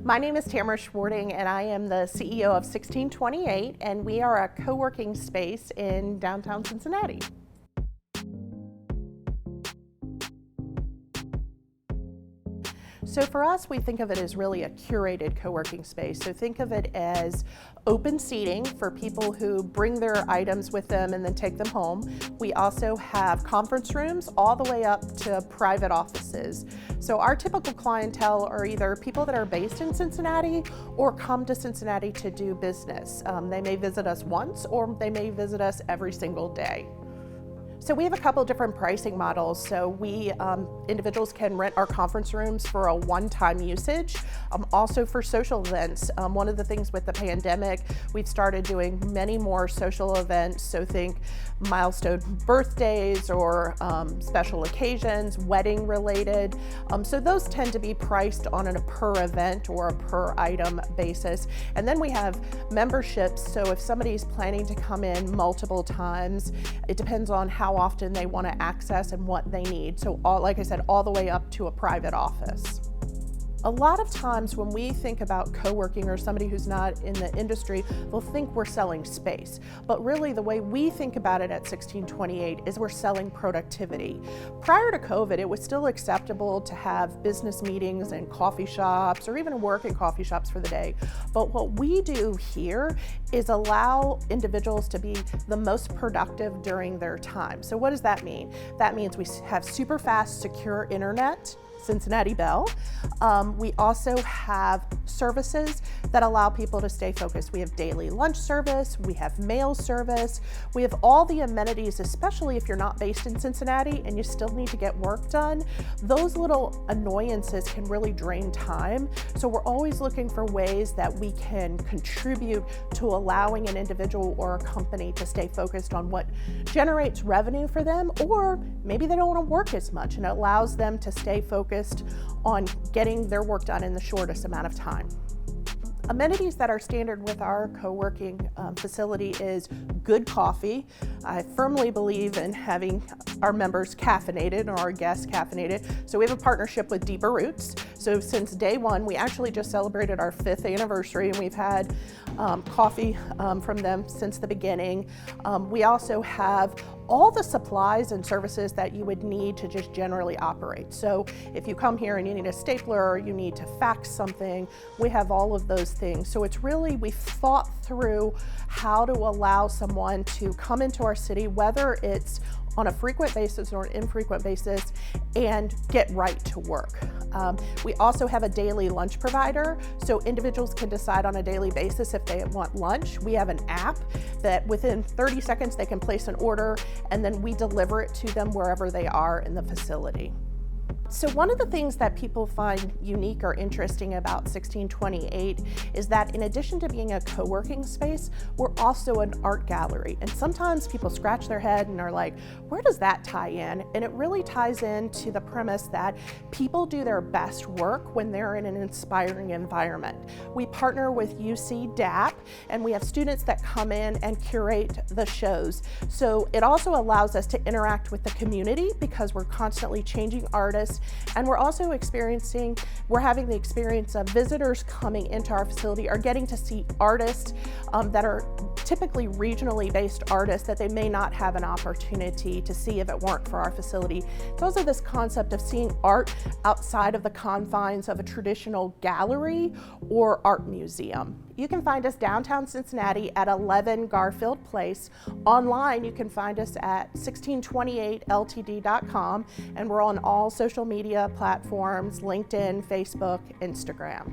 My name is Tamara Schwarting, and I am the CEO of 1628, and we are a co-working space in downtown Cincinnati. So for us, we think of it as really a curated co-working space. So think of it as open seating for people who bring their items with them and then take them home. We also have conference rooms all the way up to private offices. So our typical clientele are either people that are based in Cincinnati or come to Cincinnati to do business. They may visit us once or they may visit us every single day. So we have a couple different pricing models. So individuals can rent our conference rooms for a one-time usage. Also for social events. One of the things with the pandemic, we've started doing many more social events. So think milestone birthdays or special occasions, wedding related. So those tend to be priced on a per event or a per item basis. And then we have memberships. So if somebody's planning to come in multiple times, it depends on how often they want to access and what they need. So like I said, all the way up to a private office. A lot of times when we think about co-working or somebody who's not in the industry, they'll think we're selling space. But really the way we think about it at 1628 is we're selling productivity. Prior to COVID, it was still acceptable to have business meetings in coffee shops or even work in coffee shops for the day. But what we do here is allow individuals to be the most productive during their time. So what does that mean? That means we have super fast, secure internet, Cincinnati Bell. We also have services that allow people to stay focused. We have daily lunch service, we have mail service, we have all the amenities, especially if you're not based in Cincinnati and you still need to get work done. Those little annoyances can really drain time. So we're always looking for ways that we can contribute to allowing an individual or a company to stay focused on what generates revenue for them, or maybe they don't want to work as much, and it allows them to stay focused on getting their work done in the shortest amount of time. Amenities that are standard with our co-working facility is good coffee. I firmly believe in having our members caffeinated or our guests caffeinated. So we have a partnership with Deeper Roots. So since day one, we actually just celebrated our 5th anniversary, and we've had coffee from them since the beginning. We also have all the supplies and services that you would need to just generally operate. So if you come here and you need a stapler or you need to fax something, we have all of those things. So it's really, we've thought through how to allow someone to come into our city, whether it's on a frequent basis or an infrequent basis, and get right to work. We also have a daily lunch provider, so individuals can decide on a daily basis if they want lunch. We have an app that within 30 seconds they can place an order, and then we deliver it to them wherever they are in the facility. So one of the things that people find unique or interesting about 1628 is that in addition to being a co-working space, we're also an art gallery. And sometimes people scratch their head and are like, where does that tie in? And it really ties into the premise that people do their best work when they're in an inspiring environment. We partner with UC DAP, and we have students that come in and curate the shows. So it also allows us to interact with the community because we're constantly changing artists. And we're also having the experience of visitors coming into our facility are getting to see artists that are typically regionally based artists that they may not have an opportunity to see if it weren't for our facility. It's also this concept of seeing art outside of the confines of a traditional gallery or art museum. You can find us downtown Cincinnati at 11 Garfield Place. Online, you can find us at 1628ltd.com, and we're on all social media platforms, LinkedIn, Facebook, Instagram.